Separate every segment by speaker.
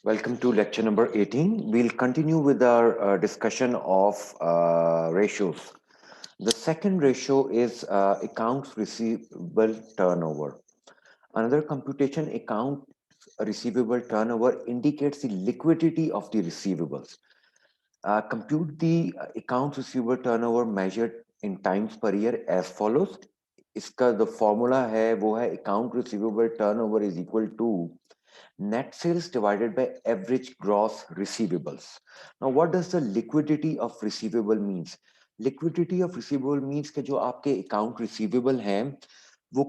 Speaker 1: Welcome to lecture number 18. We'll continue with our discussion of ratios. The second ratio is accounts receivable turnover. Another computation account receivable turnover indicates the liquidity of the receivables. Compute the accounts receivable turnover measured in times per year as follows. इसका the formula है वो है account receivable turnover is equal to net sales divided by average gross receivables. Now, what does the liquidity of receivable means? Liquidity of receivable means कि जो आपके account receivable हैं वो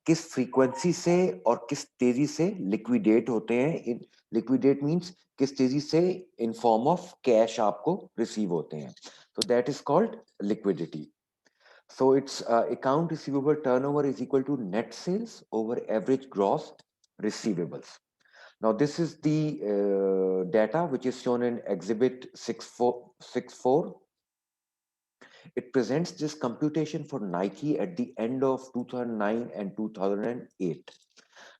Speaker 1: किस फ्रीक्वेंसी से और किस तेजी से लिक्विडेट होते हैं. लिक्विडेट मींस किस तेजी से इन फॉर्म ऑफ कैश आपको रिसीव होते हैं. तो that is called liquidity. So it's account receivable turnover is equal to net sales over average gross receivables. Now this is the data which is shown in Exhibit 6464. It presents this computation for Nike at the end of 2009 and 2008.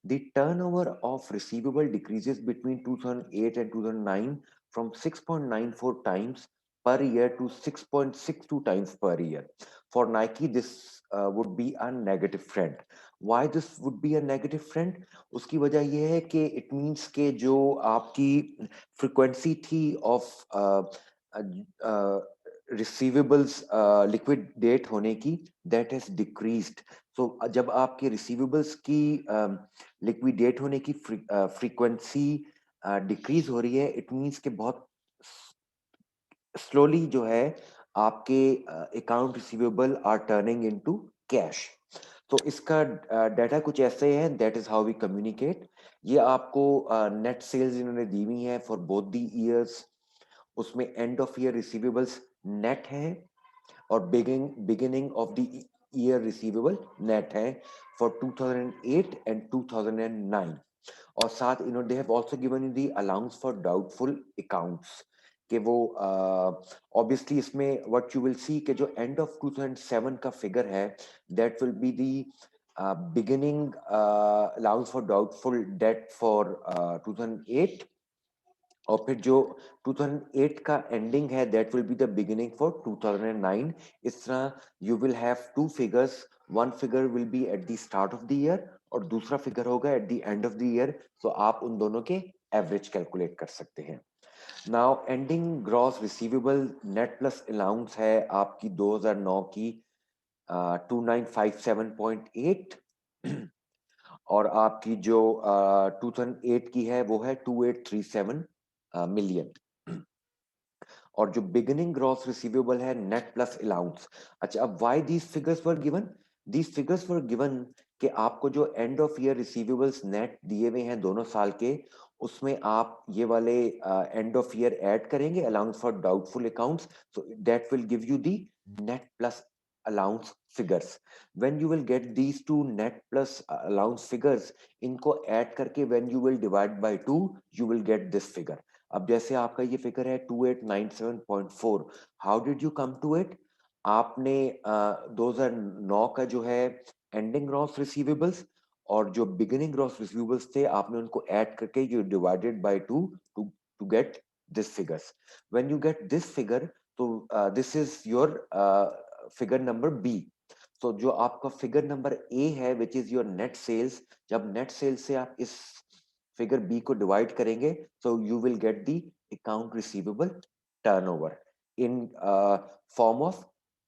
Speaker 1: The turnover of receivable decreases between 2008 and 2009 from 6.94 times per year to 6.62 times per year. For Nike, this would be a negative trend. Why this would be a negative trend? उसकी वजह यह है कि it means कि जो आपकी frequency थी of receivables liquidate होने की that has decreased. So जब आपके receivables की लिक्विडेट होने की फ्रीक्वेंसी डिक्रीज हो रही है, इट मींस कि बहुत स्लोली जो है आपके account receivable are turning into cash. तो इसका डाटा कुछ ऐसे है. That is how we communicate. ये आपको नेट सेल्स इन्होंने दी हुई है फॉर बोथ द ईयर्स. उसमें end of year receivables net है और beginning of the year receivable net है फॉर 2008 एंड 2009. और साथ इन्होंने they have also given in the allowance for doubtful accounts कि वो ऑब्वियसली इसमें व्हाट यू विल सी कि जो एंड ऑफ 2007 का फिगर है that will be the beginning allowance for doubtful debt for 2008. और फिर जो 2008 का एंडिंग है that will be the beginning for 2009. इस तरह you will have two figures. One figure will be eight the start of the year और दूसरा figure होगा at the end of the year. तो आप उन दोनों के एवरेज कैलकुलेट कर सकते हैं. Now ending gross receivable net plus allowance है आपकी 2009 की 2957.8 और आपकी जो 2008 की है वो है 2837 मिलियन. और जो बिगिनिंग ग्रॉस रिसीवेबल है नेट प्लस अलाउंस. अच्छा, अब why these figures were given? These figures were given कि आपको जो and of year receivables net दिए हुए हैं दोनों साल के, उसमें आप ये वाले एंड ऑफ ईयर ऐड करेंगे allowance for doubtful accounts. So that will give you the net plus allowance figures. When you will get these two net plus allowance figures, इनको ऐड करके when you will divide by 2 you will get this figure. अब जैसे आपका ये figure है 2897.4. How did you come to it? आपने 2009 का जो है एंडिंग ग्रॉस रिसीवेबल्स और जो बिगिनिंग ग्रॉस रिसीवेबल्स थे आपने उनको ऐड करके you divided by 2 two to get this figures. When you get this figure तो this is your figure number B. तो जो आपका फिगर नंबर ए है which is your net sales, जब नेट सेल्स से आप इस फिगर बी को डिवाइड करेंगे so you will get the account receivable turnover in form of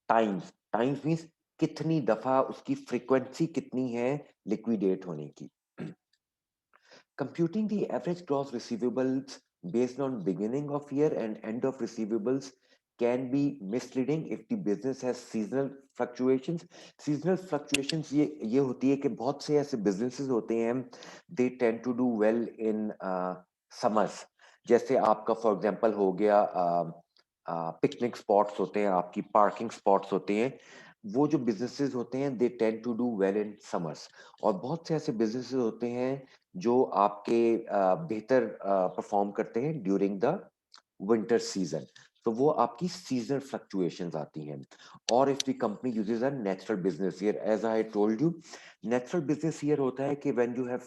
Speaker 1: times. Times means कितनी दफा उसकी फ्रीक्वेंसी कितनी है लिक्विडेट होने की. Computing the average gross receivables based on beginning of year and end of receivables can be misleading if the business has seasonal fluctuations. Seasonal fluctuations ये होती है कि बहुत से ऐसे businesses होते हैं they tend to do well in summers. जैसे आपका for example हो गया पिकनिक स्पॉट्स होते हैं, आपकी पार्किंग स्पॉट्स होते हैं. वो जो बिजनेसेस होते हैं they tend to do well in summers. और बहुत से ऐसे बिजनेसेस होते हैं जो आपके बेहतर परफॉर्म करते हैं ड्यूरिंग द विंटर सीजन. तो वो आपकी सीजनल फ्लक्चुएशंस आती हैं. और if the company uses a natural business year, as I told you, natural business year होता है कि when you have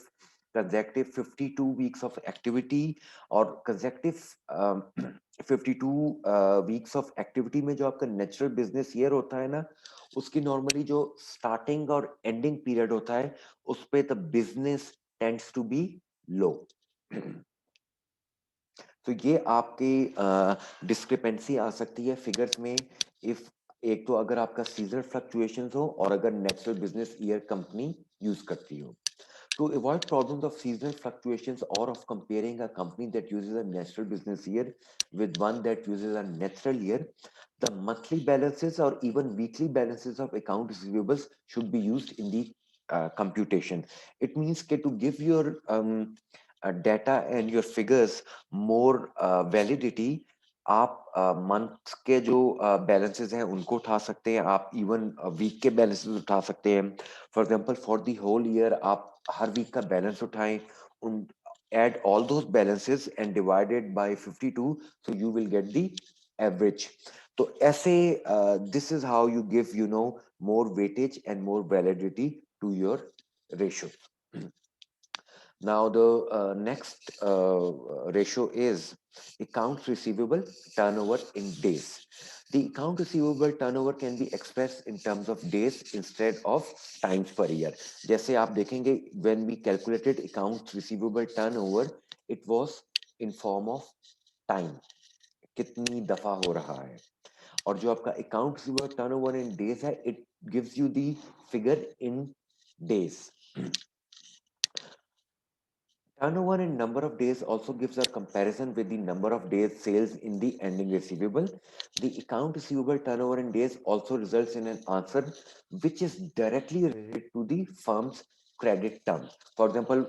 Speaker 1: consecutive 52 weeks of activity, और consecutive 52 वीक्स ऑफ एक्टिविटी में जो आपका नेचुरल बिजनेस ईयर होता है ना, उसकी नॉर्मली जो स्टार्टिंग और एंडिंग पीरियड होता है उस पे the business tends to be low. तो ये आपकी डिस्क्रिपेंसी आ सकती है फिगर्स में, इफ एक तो अगर आपका सीजनल फ्लक्चुएशंस हो और अगर natural business year company use करती हो। To avoid problems of seasonal fluctuations or of comparing a company that uses a natural business year with one that uses a natural year, the monthly balances or even weekly balances of account receivables should be used in the computation. It means that to give your data and your figures more validity, आप month के जो balances हैं उनको उठा सकते हैं, आप even week के बैलेंसेस उठा सकते हैं। For example for the whole year आप हर वीक का बैलेंस उठाएं, उन add all those balances and divided by 52, so you will get the average. तो ऐसे this is how you give more weightage and more validity to your ratio. Now the next ratio is accounts receivable turnover in days. The account receivable turnover can be expressed in terms of days instead of times per year. जैसे आप देखेंगे when we calculated accounts receivable turnover, it was in form of time, कितनी दफा हो रहा है, और जो आपका account receivable turnover in days है, it gives you the figure in days. Turnover in number of days also gives a comparison with the number of days sales in the ending receivable. The account receivable turnover in days also results in an answer which is directly related to the firm's credit terms. For example,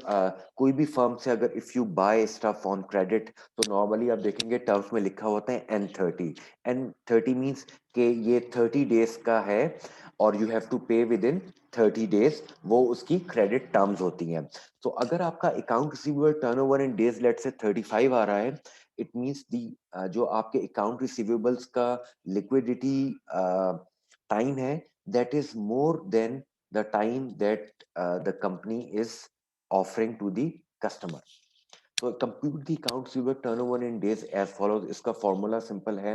Speaker 1: कोई भी firm से अगर if you buy stuff on credit, तो normally आप देखेंगे terms में लिखा होता है N30. N30 means कि ये 30 days का है और you have to pay within 30 days, वो उसकी credit terms होती हैं। तो अगर आपका account receivable turnover in days लेट से 35 आ रहा है, इट मींस दी जो आपके अकाउंट रिसीवेबल्स का लिक्विडिटी टाइम है, that is more than the time that the company is offering to the customer. तो compute the account receivable turnover in days as follows. इसका फॉर्मूला सिंपल है,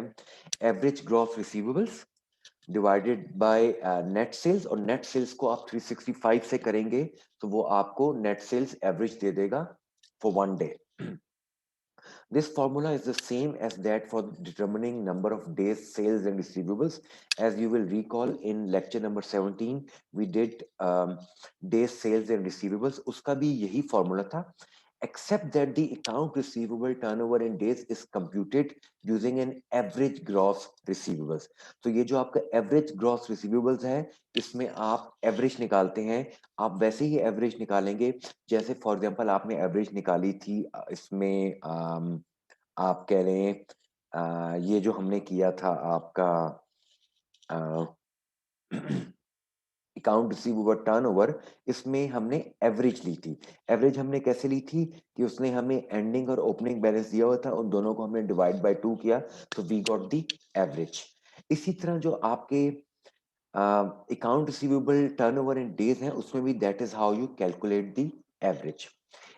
Speaker 1: average gross receivables divided by net sales, और net sales को आप 365 से करेंगे तो वो आपको नेट सेल्स एवरेज दे देगा for one day. This formula is the same as that for determining number of days sales and receivables. As you will recall in lecture number 17, we did days sales and receivables. उसका भी यही formula था, except that the account receivable turnover in days is computed using an average gross receivables. तो ये जो आपका average gross receivables है, इसमें आप average निकालते हैं। आप वैसे ही average निकालेंगे जैसे फॉर एग्जांपल आपने एवरेज निकाली थी इसमें आप कह रहे हैं ये जो हमने किया था आपका अकाउंट रिसीवेबल टर्नओवर, इसमें हमने एवरेज ली थी। एवरेज हमने कैसे ली थी कि उसने हमें एंडिंग और ओपनिंग बैलेंस दिया हुआ था, उन दोनों को हमने डिवाइड बाय 2 किया, तो वी गॉट द एवरेज। इसी तरह जो आपके account receivable turnover in days है, उसमें भी that is how you calculate the average.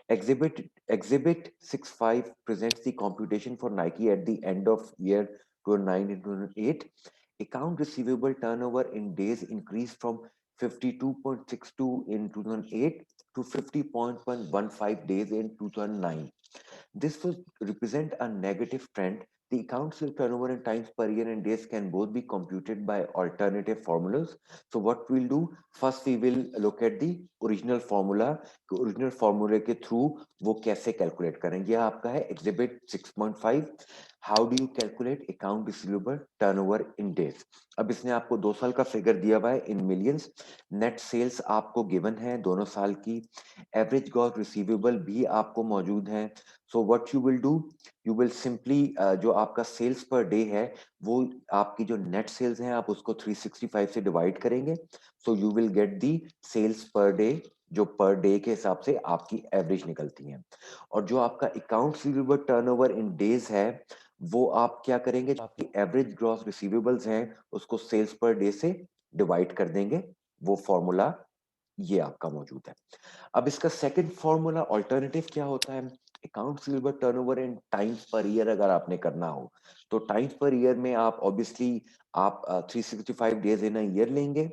Speaker 1: Exhibit 65 presents the computation for Nike at the end of year 2009 and 2008. Account receivable turnover in days increased from 52.62 in 2008 to 50.15 days in 2009. This will represent a negative trend. The accounts turnover in times per year and days can both be computed by alternative formulas. So what we'll do, first we will look at the original formula. Original formula के through वो कैसे calculate करेंगे। यह आपका है exhibit 6.5. How do you calculate account receivable turnover in days? अब इसने आपको 2 साल का फिगर दिया हुआ है in millions. नेट सेल्स आपको गिवन है दोनों साल की, एवरेज ग्रॉस रिसीवेबल भी आपको मौजूद है। सो what you will do, you will simply जो आपका सेल्स पर डे है वो आपकी जो नेट सेल्स हैं आप उसको 365 से डिवाइड करेंगे, so you will get the sales per day, जो पर डे के हिसाब से आपकी एवरेज निकलती है। और जो आपका account receivable turnover in days है वो आप क्या करेंगे, जो आपकी एवरेज ग्रॉस रिसीवेबल्स हैं उसको सेल्स पर डे से डिवाइड कर देंगे, वो फॉर्मूला ये आपका मौजूद है। अब इसका सेकंड फॉर्मूला ऑल्टरनेटिव क्या होता है? अकाउंट रिसीवेबल टर्नओवर इन टाइम्स पर ईयर अगर आपने करना हो, तो टाइम्स पर ईयर में आप ऑब्वियसली आप 365 डेज इन अ ईयर लेंगे,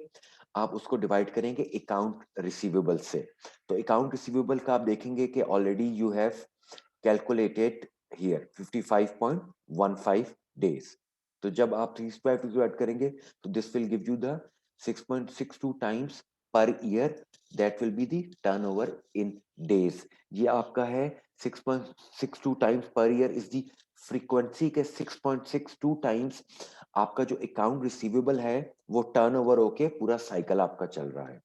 Speaker 1: आप उसको डिवाइड करेंगे अकाउंट रिसीवेबल से। तो अकाउंट रिसीवेबल का आप देखेंगे कि already you have calculated here 55.15 days. तो जब आप 365 डिवाइड करेंगे तो this will give you the 6.62 times per year, that will be the turnover in days. ये आपका है 6.62 times per year is the frequency के 6.62 टाइम्स आपका जो अकाउंट रिसीवेबल है वो टर्नओवर होके पूरा साइकिल आपका चल रहा है।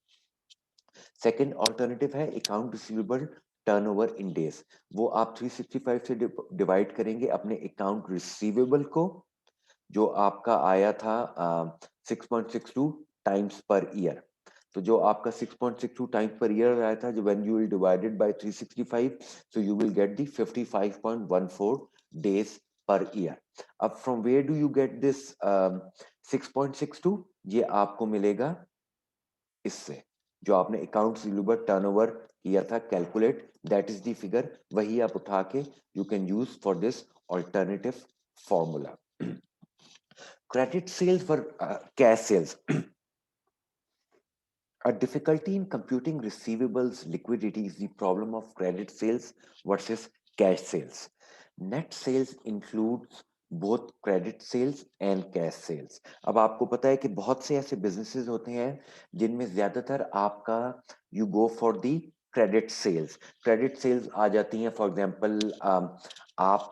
Speaker 1: सेकेंड ऑल्टरनेटिव है account receivable turnover in days. वो आप 365 से डिवाइड करेंगे अपने अकाउंट रिसीवेबल को, जो आपका आया था 6.62 टाइम्स पर ईयर। तो जो आपका 6.62 टाइम्स पर ईयर आया था, जो when you will divided by 365, so you will get the 55.14 days per year. अब from where do you get this 6.62? ये आपको मिलेगा इससे, जो आपने अकाउंट रिसीवेबल टर्नओवर किया था calculate, that is the figure, वही आप उठा के you can use for this alternative formula. Credit sales for cash sales. A difficulty in computing receivables liquidity is the problem of credit sales versus cash sales. Net sales includes both credit sales and cash sales. अब आपको पता है कि बहुत से ऐसे businesses होते हैं जिनमें ज्यादातर आपका you go for the credit sales. Credit sales आ जाती हैं, for example आप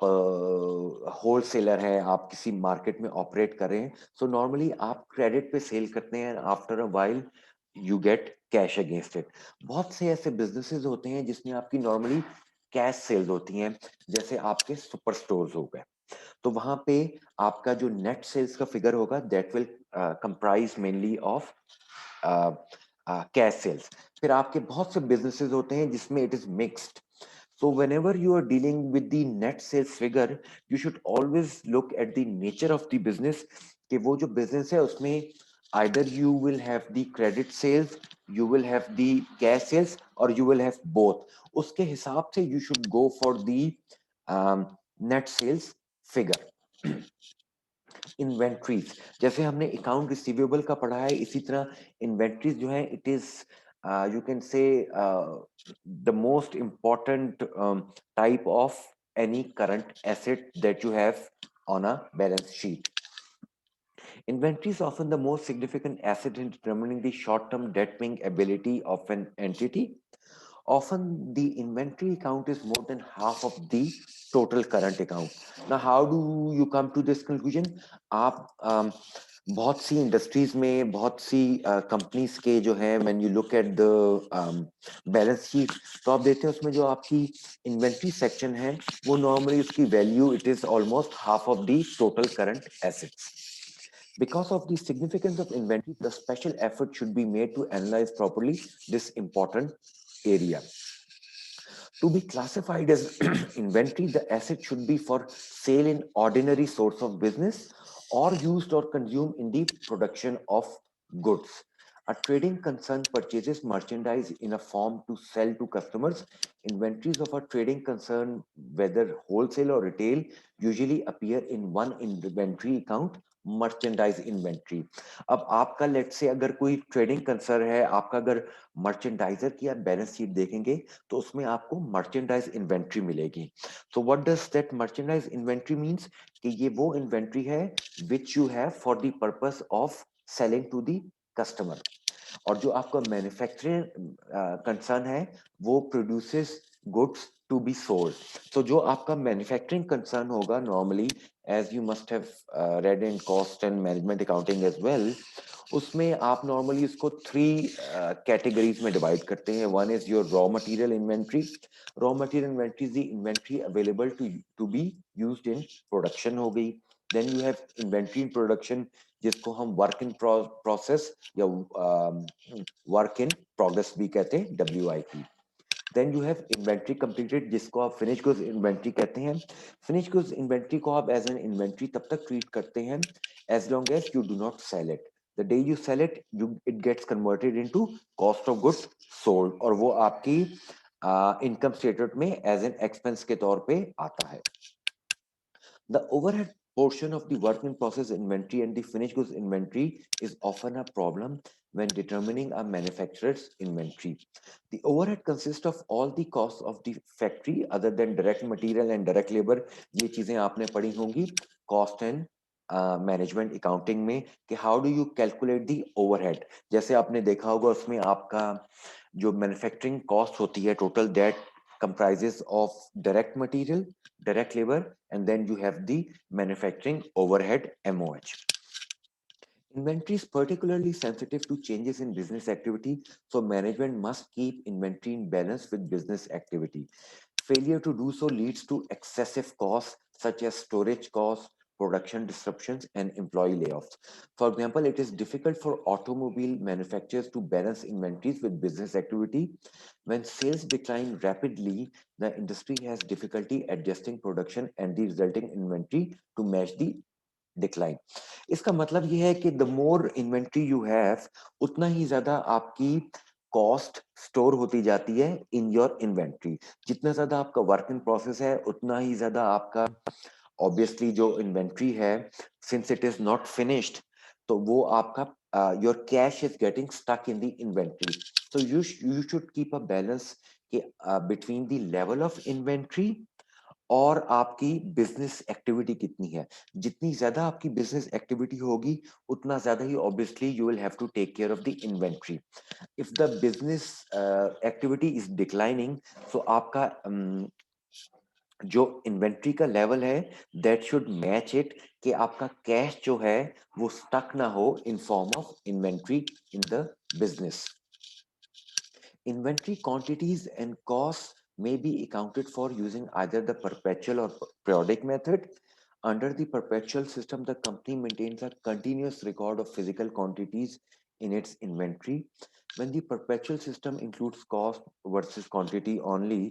Speaker 1: होलसेलर हैं, आप किसी मार्केट में ऑपरेट कर रहे हैं, सो नॉर्मली आप क्रेडिट पे सेल करते हैं, after a while you get cash against it. बहुत से ऐसे बिजनेसेस होते हैं जिसमें आपकी नॉर्मली कैश सेल्स होती हैं, जैसे आपके सुपर स्टोर्स हो गए, तो वहां पे आपका जो नेट सेल्स का फिगर होगा that will comprise mainly of cash sales. फिर आपके बहुत से बिजनेसेस होते हैं जिसमें it is mixed. So whenever you are dealing with the net sales figure, you should always look at the nature of the business, कि वो जो business है उसमें either you will have the credit sales, you will have the cash sales, or you will have both. उसके हिसाब से you should go for the net sales figure. Inventories, जैसे हमने अकाउंट रिसीवेबल का पढ़ा है, इसी तरह इन्वेंट्रीज जो है it is you can say the most important type of any current asset that you have on a balance sheet. Inventory is often the most significant asset in determining the short-term debt-paying ability of an entity. Often the inventory account is more than half of the total current account. Now how do you come to this conclusion? आप बहुत सी industries में, बहुत सी companies के जो है when you look at the balance sheet, तो आप देखते हैं उसमें जो आपकी इन्वेंट्री सेक्शन है वो नॉर्मली उसकी value it is almost half of the total current assets. Because of the significance of inventory, the special effort should be made to analyze properly this important area. To be classified as inventory, the asset should be for sale in ordinary source of business or used or consumed in the production of goods. A trading concern purchases merchandise in a form to sell to customers. Inventories of a trading concern, whether wholesale or retail, usually appear in one inventory account, merchandise inventory. अब आपका late से अगर कोई trading concern है, आपका अगर merchandiser की आप बैलेंस शीट देखेंगे तो उसमें आपको मर्चेंडाइज इन्वेंट्री मिलेगी. So what does that merchandise inventory means? कि ये वो इन्वेंट्री है which you have for the purpose of selling to the customer. और जो आपका मैन्युफैक्चरिंग कंसर्न है वो produces goods to be sold. तो जो आपका मैन्युफैक्चरिंग कंसर्न होगा normally, as you must have read in cost and management accounting as well, उसमें आप नॉर्मली उसको थ्री कैटेगरीज में डिवाइड करते हैं. One is your raw material inventory. Raw material inventory is the inventory available to be used in production हो गई. Then you have inventory in production, जिसको हम वर्क इन प्रोसेस या work in progress भी कहते हैं, WIP. Then you have inventory completed, जिसको आप फिनिश गुड्स इन्वेंट्री कहते हैं. फिनिश गुड्स इन्वेंट्री को आप एज एन इन्वेंट्री तब तक ट्रीट करते हैं as long as you do not sell it. The day you sell it, you it gets converted into cost of goods sold, और वो आपकी इनकम स्टेटमेंट में एज एन एक्सपेंस के तौर पे आता है. The overhead portion of the work in process inventory and the finished goods inventory is often a problem when determining a manufacturer's inventory. The overhead consists of all the costs of the factory other than direct material and direct labor. ये चीजें आपने पढ़ी होंगी cost and management accounting में कि how do you calculate the overhead. जैसे आपने देखा होगा उसमें आपका जो मैन्युफैक्चरिंग कॉस्ट होती है total, that comprises of direct material, direct labor, and then you have the manufacturing overhead MOH. Inventory is particularly sensitive to changes in business activity, so management must keep inventory in balance with business activity. Failure to do so leads to excessive costs such as storage costs, production disruptions, and employee layoffs. For example, it is difficult for automobile manufacturers to balance inventories with business activity. When sales decline rapidly, the industry has difficulty adjusting production and the resulting inventory to match the decline. इसका मतलब ये है कि the more inventory you have, उतना ही ज्यादा आपकी cost store होती जाती है इन योर इन्वेंट्री. जितना ज्यादा आपका वर्क इन प्रोसेस है उतना ही ज्यादा आपका ऑब्वियसली जो इन्वेंट्री है, since it is not finished, तो वो आपका your cash is getting stuck in the inventory. So you should keep a balance between the level of inventory और आपकी बिजनेस एक्टिविटी कितनी है. जितनी ज्यादा आपकी बिजनेस एक्टिविटी होगी उतना ज्यादा ही obviously you will have to take care of the inventory. If the business activity is declining, so आपका जो इन्वेंट्री का लेवल है दैट शुड मैच इट, कि आपका कैश जो है वो स्टक ना हो in form of inventory in the business. Inventory quantities and costs may be accounted for using either the perpetual or periodic method. Under the perpetual system, the company maintains a continuous record of physical quantities in its inventory. When the perpetual system includes cost versus quantity only,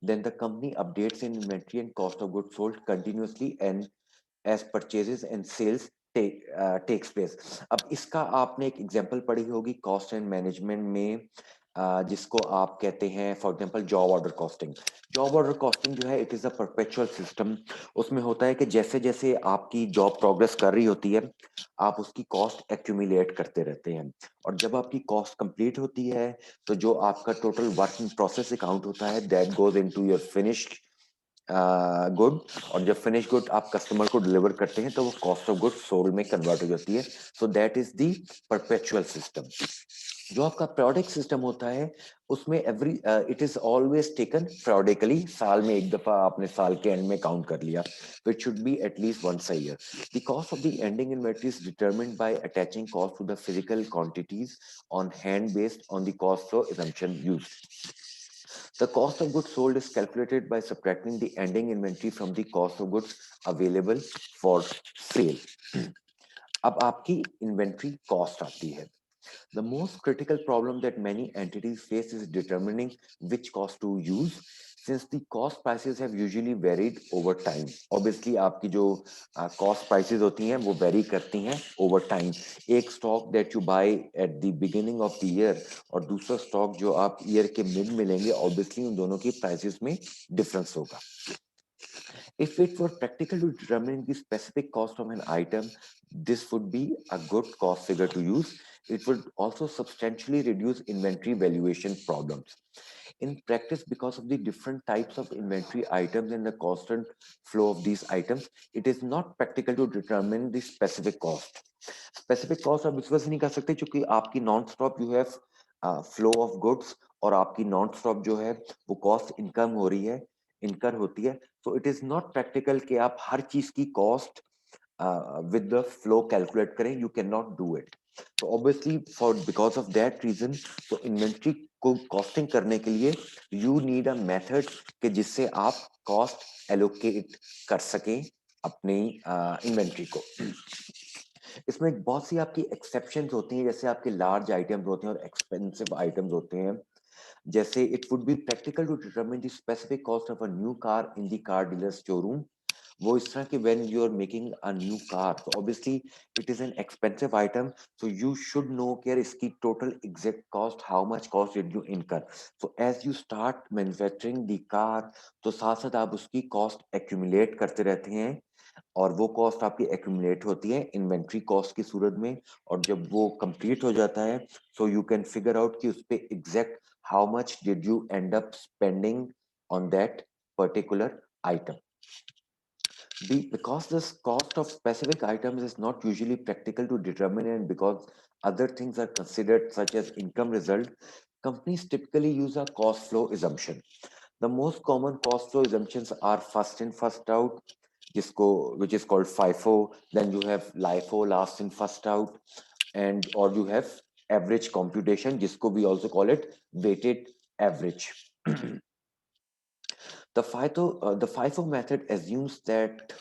Speaker 1: then the company updates in inventory and cost of goods sold continuously and as purchases and sales takes place. अब इसका आपने एक example पढ़ी होगी cost and management में, जिसको आप कहते हैं for example job order costing. Job order costing जो है it is a perpetual system. उसमें होता है कि जैसे जैसे आपकी जॉब प्रोग्रेस कर रही होती है आप उसकी कॉस्ट एक्यूमुलेट करते रहते हैं, और जब आपकी कॉस्ट कंप्लीट होती है तो जो आपका total work in process account होता है that goes into your finished good, और जब फिनिश गुड आप कस्टमर को डिलीवर करते हैं तो वो कॉस्ट ऑफ गुड सोल्ड में कन्वर्ट हो जाती है. So that is the perpetual system. जो आपका प्रोडक्ट सिस्टम होता है उसमें every it is always taken periodically, साल में एक दफा आपने साल के एंड में काउंट कर लिया, तो it should be at least once a year. The cost of the ending inventory is determined by attaching cost to the physical quantities on hand based on the cost flow assumption used. The cost of goods sold is calculated by subtracting the ending inventory from the cost of goods available for sale. अब आपकी inventory cost आती है. The most critical problem that many entities face is determining which cost to use, since the cost prices have usually varied over time. Obviously, आपकी जो cost prices होती हैं वो vary करती हैं over time. एक stock that you buy at the beginning of the year और दूसरा stock जो आप year के mid में लेंगे, obviously उन दोनों की prices में difference होगा. If it were practical to determine the specific cost of an item, this would be a good cost figure to use. It would also substantially reduce inventory valuation problems. In practice, because of the different types of inventory items and the constant flow of these items, it is not practical to determine the specific cost. Specific cost आप इस वजह से नहीं कर सकते क्योंकि आपकी non stop you have flow of goods, और आपकी नॉन स्टॉप जो है वो कॉस्ट इनकम हो रही है, इनकर होती है. So it is not practical कि आप हर चीज की cost with the flow calculate करें. You can not do it. तो obviously for because of that reason, तो इन्वेंट्री को कॉस्टिंग करने के लिए यू नीड अ मेथड कि जिससे आप कॉस्ट एलोकेट कर सकें अपनी इन्वेंट्री को. इसमें बहुत सी आपकी एक्सेप्शंस होती हैं, जैसे आपके लार्ज आइटम्स होते हैं और एक्सपेंसिव आइटम्स होते हैं. जैसे it would be practical to determine the specific cost of a new car in the car dealer showroom वो इस तरह कि when you are making a new car, so obviously it is an expensive item, so you should know कि यार इसकी total exact cost, how much cost did you incur. So as you start manufacturing the car, तो साथ साथ आप उसकी cost accumulate करते रहते हैं, और वो कॉस्ट आपकी एक्यूमुलेट होती है इन्वेंट्री कॉस्ट की सूरत में, और जब वो कंप्लीट हो जाता है, so you can figure out कि उस पे exact how much did you and up spending on that particular item. Because this cost of specific items is not usually practical to determine, and because other things are considered such as income result, companies typically use a cost flow assumption. The most common cost flow assumptions are first in, first out, which is called FIFO. Then you have LIFO, last in, first out, and or you have average computation, जिसको we also call it weighted average. The FIFO method assumes that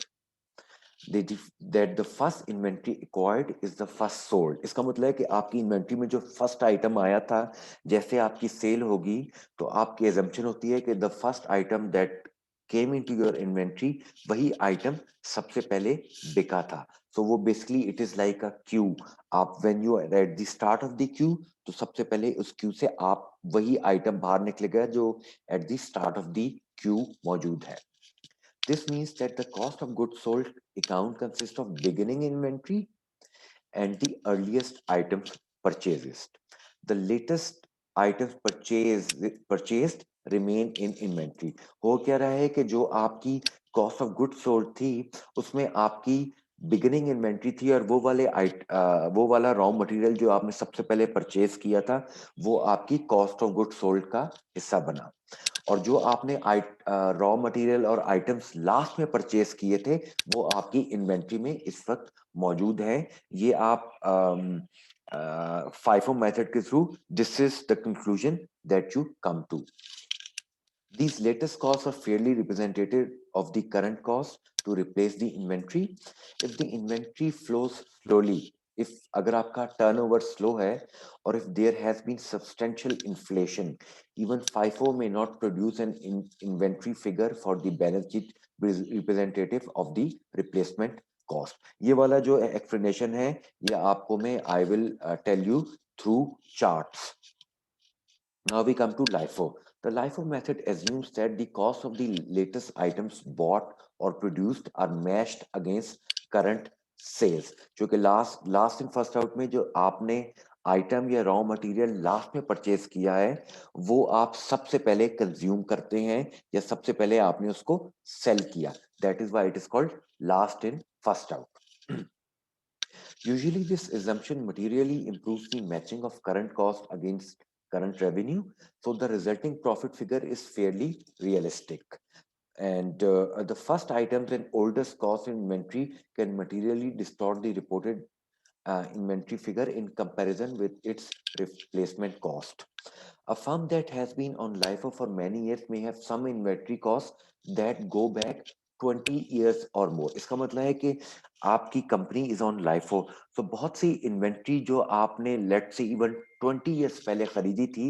Speaker 1: the first inventory acquired is the first sold. इसका मतलब है कि आपकी inventory में जो first item आया था, जैसे आपकी सेल होगी, तो आपकी एजम्पशन होती है कि the first item that came into your inventory, वही आइटम सबसे पहले बिका था. सो वो basically it is like a queue. आप when you are at the start of the queue, तो सबसे पहले उस क्यू से आप वही आइटम बाहर निकलेगा जो eight the start of the Q मौजूद है. This means that the cost of goods sold account consists of beginning inventory and the earliest items purchased. The latest items purchased remain in inventory. हो क्या रहा है कि जो आपकी cost of goods sold थी, उसमें आपकी बिगिनिंग इन्वेंट्री थी, और वो वाला रॉ मटेरियल जो आपने सबसे पहले परचेज किया था, वो आपकी कॉस्ट ऑफ गुड सोल्ड का हिस्सा बना. और जो आपने रॉ मटेरियल और आइटम्स लास्ट में परचेज किए थे, वो आपकी इन्वेंट्री में इस वक्त मौजूद है. ये आप FIFO मेथड के through, this is the conclusion that you come to. These latest costs are fairly representative of the current cost to replace the inventory. If the inventory flows slowly, if अगर आपका turnover slow है, or if there has been substantial inflation, even FIFO may not produce an inventory figure for the balance sheet representative of the replacement cost. ये वाला जो explanation है, ये आपको मैं I will tell you through charts. Now we come to LIFO. The LIFO method assumes that the cost of the latest items bought or produced are matched against current sales. जो कि last in first out में जो आपने item या raw material last में purchase किया है, वो आप सबसे पहले कंज्यूम करते हैं, या सबसे पहले आपने उसको सेल किया. That is why it is called last in first out. Usually, this assumption materially improves the matching of current cost against current revenue, so the resulting profit figure is fairly realistic. And the first items and oldest cost in inventory can materially distort the reported inventory figure in comparison with its replacement cost. A firm that has been on LIFO for many years may have some inventory costs that go back 20 years or more. इसका मतलब है कि आपकी company is on LIFO, तो बहुत सी inventory जो आपने late से इवन 20 इयर्स पहले खरीदी थी,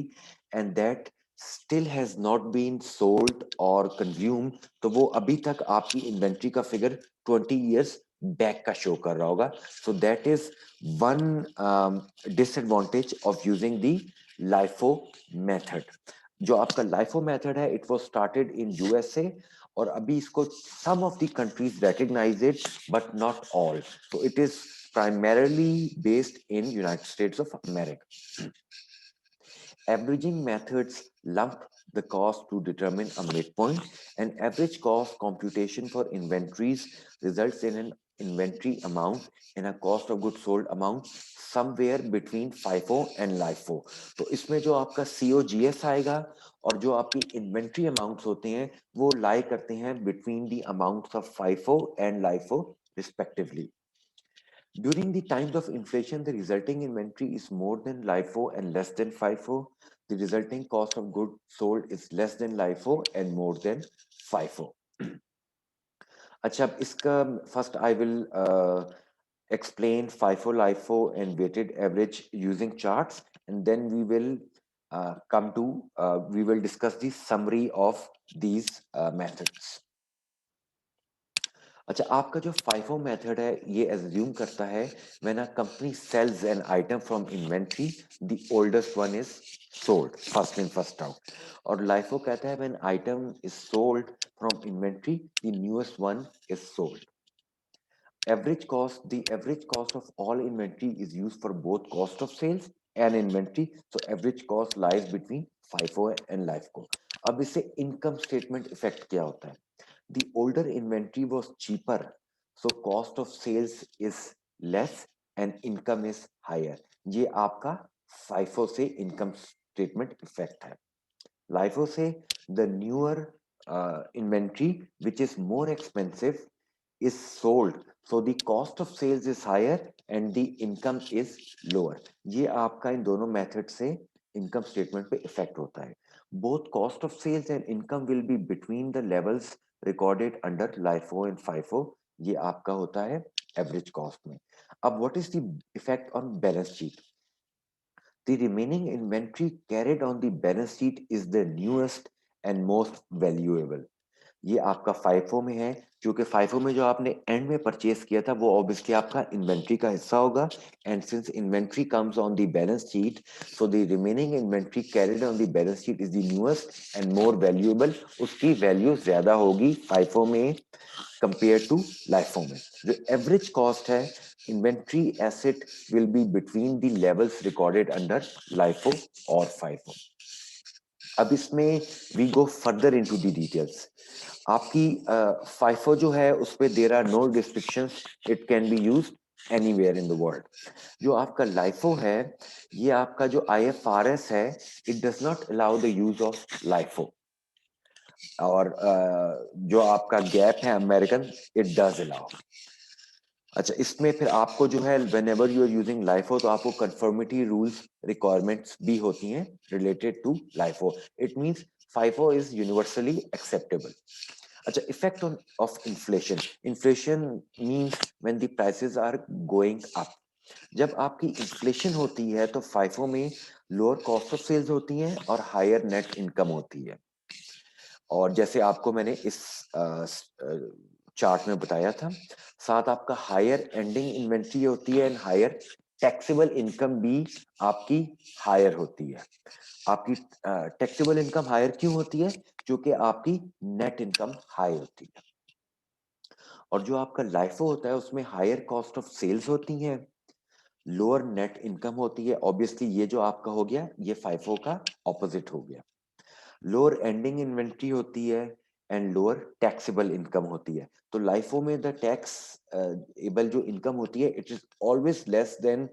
Speaker 1: and that still has not been sold और कंज्यूम, तो वो अभी तक आपकी इन्वेंट्री का फिगर 20 इयर्स बैक का शो कर रहा होगा. So that is one disadvantage of using the LIFO method. जो आपका LIFO मेथड है, it was started in USA, और अभी इसको some of the countries recognize it, but not all. So it is primarily based in United States of America. Averaging methods lump the cost to determine a midpoint. An average cost computation for inventories results in an inventory amount and a cost of goods sold amount somewhere between FIFO and LIFO. तो इसमें जो आपका COGS आएगा और जो आपकी inventory amounts होते हैं, वो लाई करते हैं between the amounts of FIFO and LIFO respectively. During the times of inflation, the resulting inventory is more than LIFO and less than FIFO. The resulting cost of goods sold is less than LIFO and more than FIFO. अच्छा, अब इसका first I will explain FIFO, LIFO, and weighted average using charts, and then we will we will discuss the summary of these methods. अच्छा, आपका जो FIFO method है ये assume करता है when a company sells an item from inventory, the oldest one is sold, first in first out. और LIFO कहता है when item is sold from inventory, the newest one is sold. Average cost, the average cost of all inventory is used for both cost of sales and inventory. So average cost lies between FIFO and LIFO. अब इससे income statement effect क्या होता है? The older inventory was cheaper, so cost of sales is less and income is higher. ये आपका FIFO से income statement effect है. LIFO say the newer inventory which is more expensive is sold, so the cost of sales is higher and the income is lower. ये आपका इन दोनों method से income statement पे effect होता है. Both cost of sales and income will be between the levels recorded under LIFO and FIFO. ये आपका होता है एवरेज कॉस्ट में. अब what is the effect on balance sheet? The remaining inventory carried on the balance sheet is the newest and most valuable. ये आपका FIFO में है, क्योंकि FIFO में जो आपने एंड में परचेस किया था वो ऑब्वियसली आपका इन्वेंट्री का हिस्सा होगा. And since inventory comes on the balance sheet, so the remaining inventory carried on the balance sheet is the newest and more valuable. उसकी वैल्यू ज्यादा होगी FIFO में कंपेयर टू LIFO में. जो एवरेज कॉस्ट है inventory asset will be between the levels recorded under LIFO और FIFO. अब इसमें we go further into the details. आपकी FIFO जो है उस पे there are no restrictions, it can be used anywhere in the world. जो आपका LIFO है, ये आपका जो IFRS है, it does not allow the use of LIFO. और जो आपका गैप है अमेरिकन, इट डज अलाउ. अच्छा, इसमें फिर आपको जो है whenever you are using LIFO तो आपको कंफर्मिटी रूल्स रिक्वायरमेंट्स भी होती हैं related to LIFO. It means FIFO is universally acceptable. अच्छा, effect on of inflation. Inflation means when the prices are going up. जब आपकी इन्फ्लेशन होती है तो FIFO में लोअर कॉस्ट ऑफ सेल्स होती हैं और हायर नेट इनकम होती है. और जैसे आपको मैंने इस चार्ट में बताया था, साथ आपका हायर एंडिंग इन्वेंट्री होती है एंड हायर टैक्सेबल इनकम भी आपकी हायर होती है. आपकी टैक्सेबल इनकम हायर क्यों होती है? क्योंकि आपकी नेट इनकम हाई होती है. और जो आपका LIFO होता है उसमें हायर कॉस्ट ऑफ सेल्स होती है, लोअर नेट इनकम होती है. ऑब्वियसली ये जो आपका हो गया ये FIFO का ऑपोजिट हो गया. लोअर एंडिंग इन्वेंट्री होती है एंड लोअर टैक्सेबल इनकम होती है. तो LIFO में द टैक्स एबल जो इनकम होती है it is always less than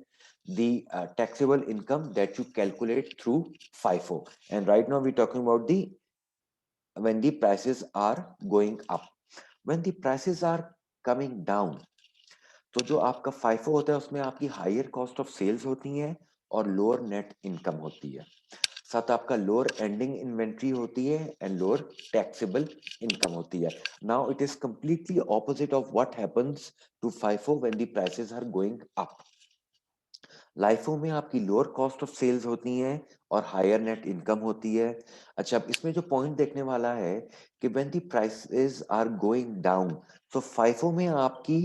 Speaker 1: the taxable income that you calculate through FIFO. And right now we're talking about the when the prices are going up. When the prices are coming down, तो जो आपका FIFO होता है उसमें आपकी higher cost of sales होती है और लोअर नेट इनकम होती है. साथ आपका लोअर एंडिंग इन्वेंट्री होती है एंड लोअर टैक्सेबल इनकम होती है. Now it is completely opposite of what happens to FIFO when the prices are going up. LIFO में आपकी लोअर कॉस्ट ऑफ सेल्स होती हैं और हायर नेट इनकम होती है. अच्छा, अब इसमें जो पॉइंट देखने वाला है कि when the prices are going down, तो FIFO में आपकी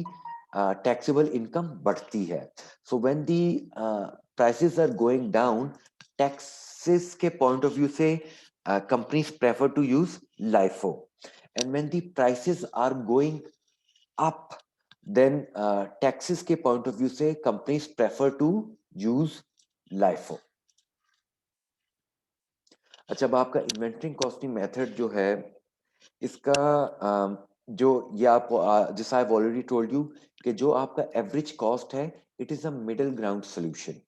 Speaker 1: टैक्सेबल इनकम बढ़ती है. So when the prices are going down, taxes के पॉइंट ऑफ व्यू से companies prefer to use LIFO. And when the prices are going up, then taxes के point of view से companies prefer to use LIFO. अच्छा, अब आपका inventory costing method जो है इसका जो ये आप जैसा आई ऑलरेडी टोल्ड यू कि जो आपका एवरेज कॉस्ट है it is a middle ground solution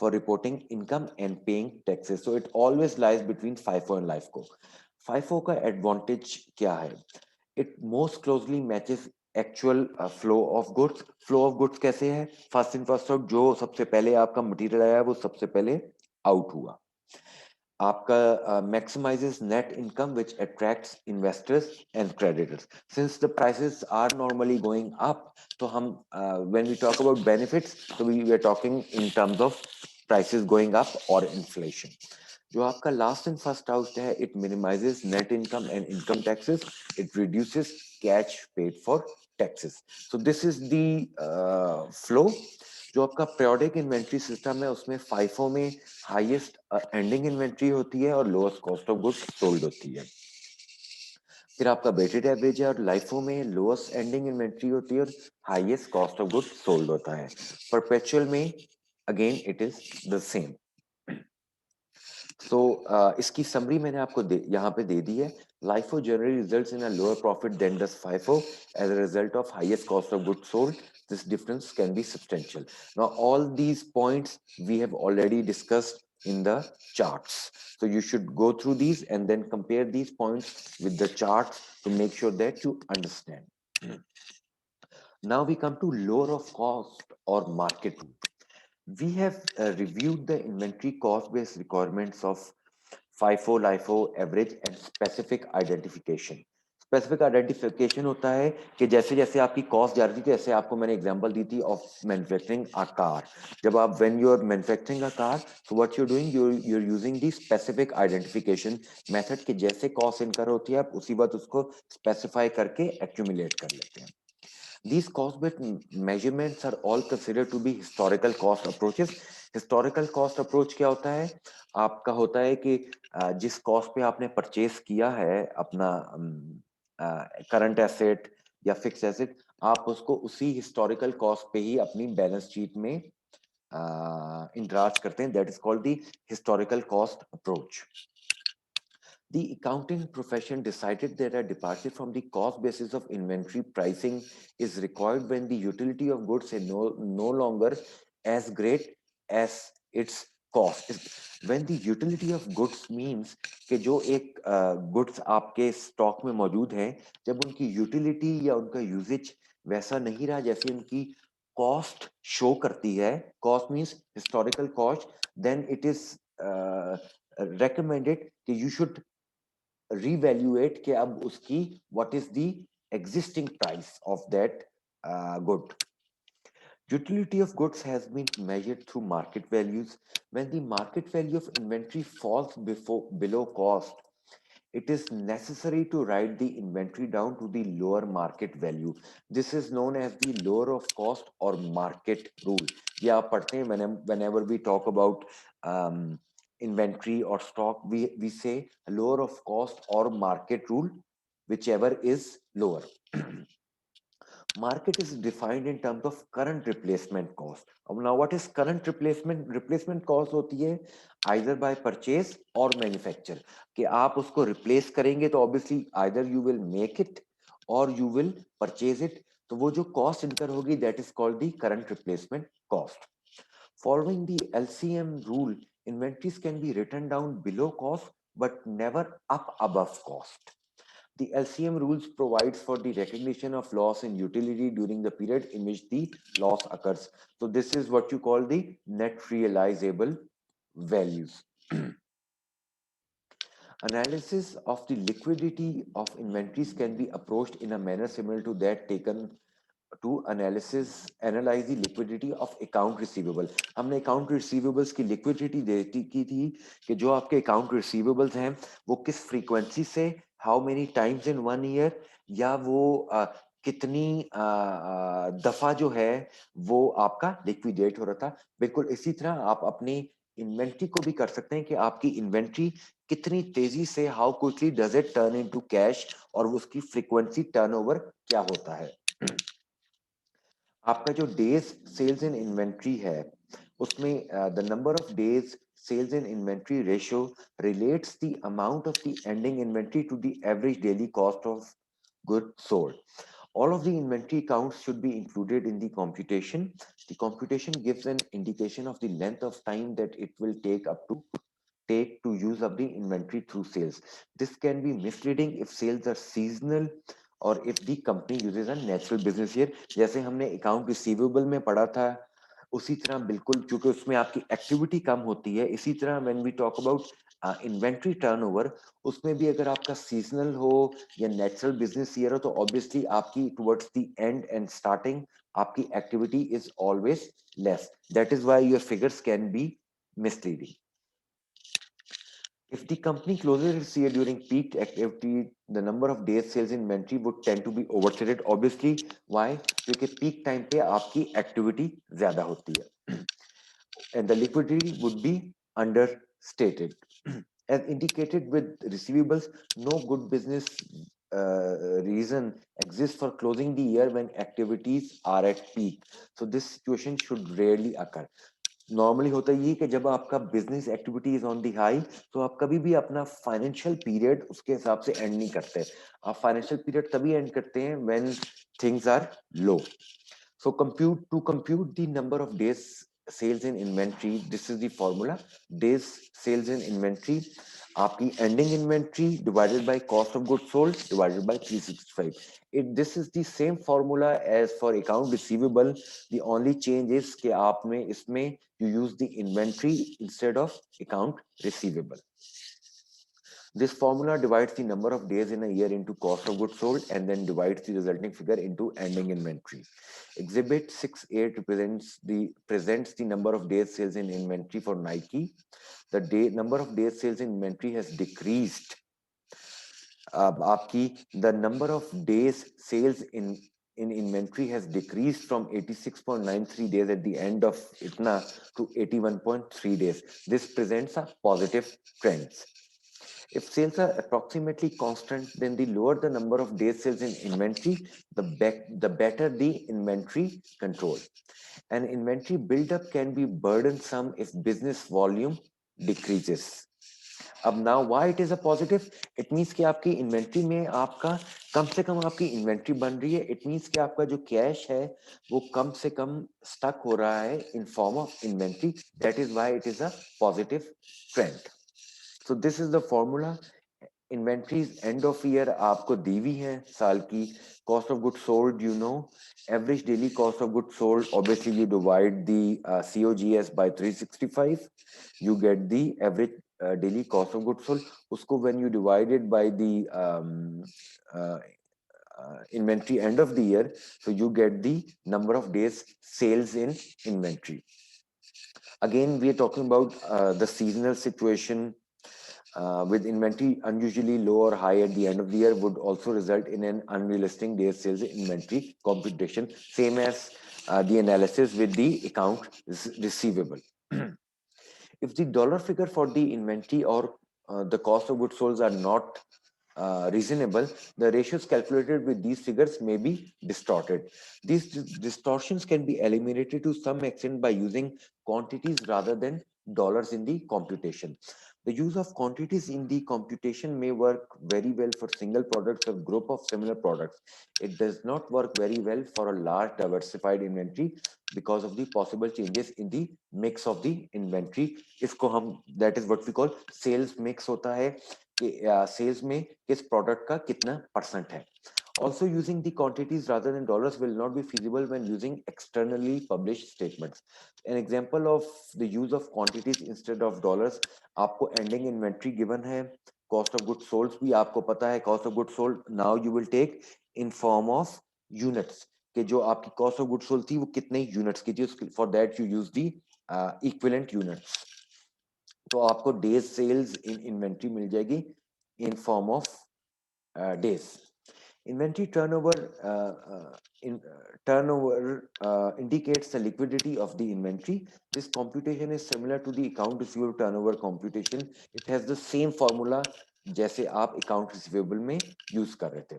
Speaker 1: for reporting income and paying taxes. So it always lies between FIFO and LIFO. FIFO का advantage क्या है? It most closely matches actual flow of goods. Flow of goods कैसे है? First in first out, जो सबसे पहले आपका material आया वो सबसे पहले आउट हुआ. आपका maximizes net income which attracts investors and creditors. Since the prices are normally going up, तो हम when we talk about benefits, so we are talking in terms of prices going up or inflation. जो आपका last and first out है, it minimises net income and income taxes, it reduces cash paid for taxes. So this is the flow. जो आपका periodic inventory system है उसमें FIFO में highest ending inventory होती है और lowest cost of goods sold होती है. फिर आपका वेटेड एवरेज है और लाइफो में लोएस्ट एंडिंग इन्वेंट्री होती है और highest cost of goods sold होता है. परपेचुअल में again it is the same. So इसकी समरी मैंने आपको यहाँ पे दे दी है. LIFO generally results in a lower profit than does FIFO as a result of highest cost of goods sold. This difference can be substantial. Now, all these points we have already discussed in the charts. So you should go through these and then compare these points with the charts to make sure that you understand. Now we come to lower of cost or market rule. We have reviewed the inventory cost-based requirements of FIFO, LIFO, average and specific identification. Specific identification होता है कि जैसे जैसे आपकी cost जा रही थी, जैसे आपको मैंने एग्जांपल दी थी ऑफ मैन्युफैक्चरिंग अ कार. जब आप when you are manufacturing a car, so what you are doing, you are using the specific identification method कि जैसे कॉस्ट इनकर होती है आप उसी बात उसको स्पेसिफाई करके एक्यूमुलेट कर लेते हैं. These cost-based measurements are all considered to be historical cost approaches. Historical cost approach क्या होता है? आपका होता है कि जिस कॉस्ट पे आपने परचेस किया है अपना करंट एसेट या फिक्स एसेट, आप उसको उसी हिस्टोरिकल कॉस्ट पे ही अपनी बैलेंस शीट में इंट्राज करते हैं. That is called the historical cost approach. The accounting profession decided that a departure from the cost basis of inventory pricing is required when the utility of goods is no longer as great as its cost. When the utility of goods means कि जो एक goods आपके stock में मौजूद हैं, जब उनकी utility या उनका usage वैसा नहीं रहा जैसे उनकी cost show करती है, cost means historical cost, then it is recommended कि you should revaluate कि अब उसकी what is the existing price of that good. Utility of goods has been measured through market values. When the market value of inventory falls below cost, it is necessary to write the inventory down to the lower market value. This is known as the lower of cost or market rule. ये आप पढ़ते हैं whenever we talk about inventory or stock, we say lower of cost or market rule, whichever is lower. Market is defined in terms of current replacement cost. Now, what is current replacement? Replacement cost होती है either by purchase or manufacture. कि आप उसको replace करेंगे तो obviously either you will make it or you will purchase it. तो वो जो cost incur होगी that is called the current replacement cost. Following the LCM rule, inventories can be written down below cost but never up above cost. The LCM rules provides for the recognition of loss in utility during the period in which the loss occurs. So this is what you call the net realizable values. Analysis of the liquidity of inventories can be approached in a manner similar to that taken to analyze the liquidity of account receivable. हमने account receivables की liquidity देखी की थी कि जो आपके account receivables हैं वो किस frequency से how many times in 1 year या वो कितनी दफा जो है वो आपका liquidate हो रहा था. बिल्कुल इसी तरह आप अपनी इन्वेंट्री को भी कर सकते हैं कि आपकी इन्वेंट्री कितनी तेजी से how quickly does it turn into cash और उसकी frequency turnover क्या होता है. आपका जो डेज सेल्स इन इन्वेंट्री है उसमें the number of days sales and inventory ratio relates the amount of the ending inventory to the average daily cost of goods sold. All of the inventory counts should be included in the computation. The computation gives an indication of the length of time that it will take to use up the inventory through sales. This can be misleading if sales are seasonal और if the company uses a natural business year. जैसे हमने account receivable में पढ़ा था उसी तरह बिल्कुल क्योंकि उसमें आपकी एक्टिविटी कम होती है इसी तरह when we talk about inventory turnover उसमें भी अगर आपका सीजनल हो या नेचुरल बिजनेस ईयर हो तो ऑब्वियसली आपकी towards the end end starting आपकी activity is always less. That is why your figures can be misleading. If the company closes its year during peak activity, the number of days sales inventory would tend to be overstated. Obviously, why? क्योंकि peak time पे आपकी activity ज़्यादा होती है and the liquidity would be understated. As indicated with receivables, no good business reason exists for closing the year when activities are at peak. So this situation should rarely occur. Normally होता ये कि जब आपका business activity is on the high तो आप कभी भी अपना फाइनेंशियल पीरियड उसके हिसाब से एंड नहीं करते आप फाइनेंशियल पीरियड तभी एंड करते हैं when things are low so compute the number of days sales in inventory. This is the formula. Days sales in inventory. आपकी ending inventory divided by cost of goods sold divided by 365. This is the same formula as for account receivable. The only change is कि आपने इसमें you use the inventory instead of account receivable. This formula divides the number of days in a year into cost of goods sold and then divides the resulting figure into ending inventory. Exhibit 6A presents the number of days sales in inventory for Nike. The number of days sales in inventory has decreased. The number of days sales in inventory has decreased from 86.93 days at the end of ITNA to 81.3 days. This presents a positive trend. If sales are approximately constant, then the lower the number of days sales in inventory, the better the inventory control. An inventory buildup can be burdensome if business volume decreases. अब now why it is a positive? It means कि आपकी inventory में आपका कम से कम आपकी inventory बन रही है. It means कि आपका जो कैश है वो कम से कम स्टक हो रहा है in form of inventory. That is why it is a positive trend. So this is the formula. Inventories end of year आपको दी हुई है साल की. Cost of good sold you know, average daily cost of good sold, obviously you divide the COGS by 365, you get the average daily cost of good sold. उसको when you divided by the inventory end of the year, so you get the number of days sales in inventory. Again, we are talking about the seasonal situation. With inventory unusually low or high at the end of the year would also result in an unrealistic days sales inventory computation, same as the analysis with the account receivable. If the dollar figure for the inventory or the cost of goods sold are not reasonable, the ratios calculated with these figures may be distorted. These distortions can be eliminated to some extent by using quantities rather than dollars in the computation. The use of quantities in the computation may work very well for single products or group of similar products. It does not work very well for a large diversified inventory because of the possible changes in the mix of the inventory. इसको हम that is what we call sales mix होता है कि sales में किस product का कितना % है. Also, using the quantities rather than dollars will not be feasible when using externally published statements. An example of the use of quantities instead of dollars, आपको ending inventory given है, cost of goods sold भी आपको पता है, cost of goods sold now you will take in form of units कि जो आपकी cost of goods sold थी वो कितने units की थी, for that you use the equivalent units. तो आपको days sales in inventory मिल जाएगी in form of days. Inventory turnover indicates the liquidity of the inventory. This computation is similar to the account receivable turnover computation. It has the same formula जैसे आप account receivable में use कर रहे थे.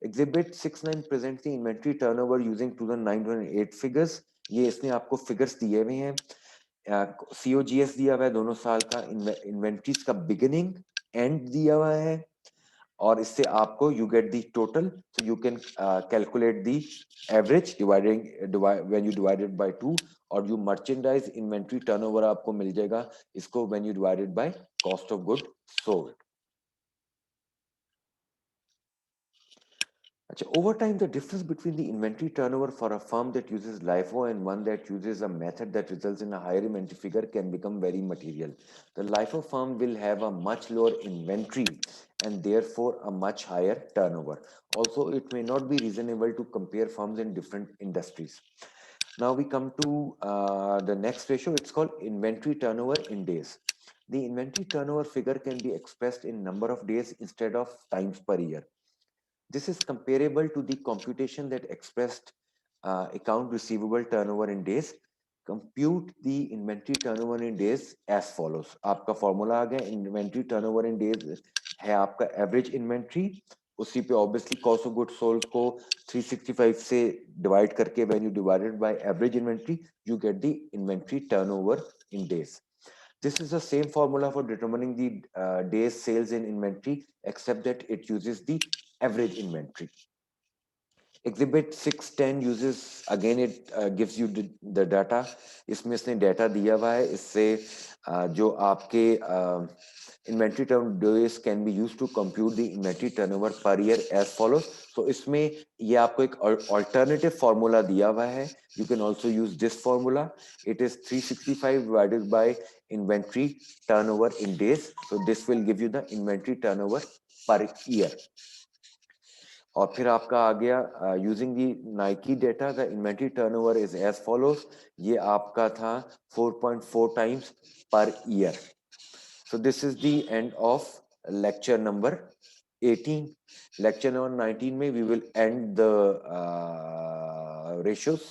Speaker 1: Exhibit 6.9 presents the inventory turnover using 2009-2008 figures. ये इसने आपको figures दिए हुए हैं. COGS दिया हुआ है दोनों साल का, इन्वेंट्रीज का बिगिनिंग एंड दिया हुआ है और इससे आपको you get the total, so you can calculate the average dividing when you divided by 2 और यू मर्चेंडाइज इन्वेंट्री टर्नओवर आपको मिल जाएगा इसको when you divided by cost of good sold. अच्छा, over time, the difference between the inventory turnover for a firm that uses LIFO and one that uses a method that results in a higher inventory figure can become very material. The LIFO firm will have a much lower inventory and therefore a much higher turnover. Also, it may not be reasonable to compare firms in different industries. Now we come to the next ratio. It's called inventory turnover in days. the inventory turnover figure can be expressed in number of days instead of times per year. This is comparable to the computation that expressed account receivable turnover in days. Compute the inventory turnover in days as follows. आपका formula आ गया, inventory turnover in days है आपका average inventory, उसी पे obviously cost of good sold को 365 से divide करके when you divided by average inventory you get the inventory turnover in days. This is the same formula for determining the days sales in inventory, except that it uses the average inventory. Exhibit 610 uses again it gives you the data. इसमें इसने data दिया हुआ है, इससे जो आपके inventory turn days can be used to compute the inventory turnover per year as follows. So इसमें ये आपको एक alternative formula दिया हुआ है. You can also use this formula. It is 365 divided by inventory turnover in days. So this will give you the inventory turnover per year. और फिर आपका आ गया using the Nike data the inventory turnover is as follows. ये आपका था 4.4 times per year. So this is the end of lecture number 18. Lecture number 19 में we will end the ratios.